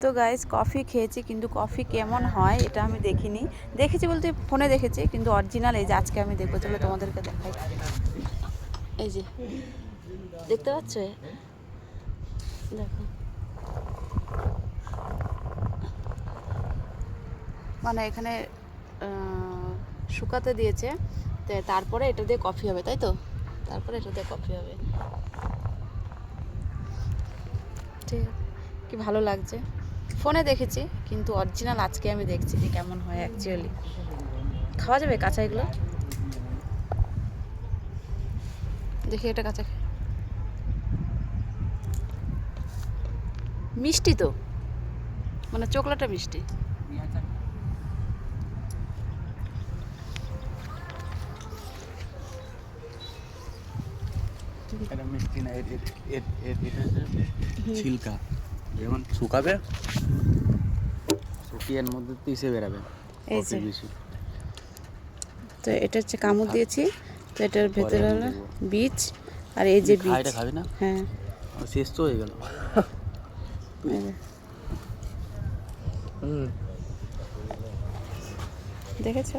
তো guys coffee খেয়েছি, কিন্তু কফি কেমন হয় এটা আমি দেখিনি। দেখেছি বলতে ফোনে দেখেছি, কিন্তু অরিজিনাল এই যে আজকে আমি দেখবো। চলো তোমাদেরকে দেখাই। এই যে দেখতে পাচ্ছ, দেখো মানে এখানে শুকাতে দিয়েছে, তারপরে এটা দিয়ে কফি হবে, তাই তো? তারপরে এটা দিয়ে কফি হবে। ঠিক আছে, কি ভালো লাগছে। ফোনে দেখেছি, কিন্তু অরিজিনাল আজকে আমি দেখছি যে কেমন হয় অ্যাকচুয়ালি। খাওয়া যাবে কাঁচা এগুলো? দেখি এটা কাঁচা। মিষ্টি তো, মানে চকলেটটা মিষ্টি। এটা মিষ্টি না, এটা ছিলকা যেমন শুকাবে, শুকিয়ে এর মধ্যে পিষে বেরাবে এই কফি যে, বেশি। তো এটা হচ্ছে কামড় দিয়েছি, তো এটার পরে ভেতরে আমি হলো দেখবো। বীজ, আর এই যে বীজ। এটা খাবি না? হ্যাঁ, আমার শেষ তো হয়ে গেল। এই যে, দেখেছো?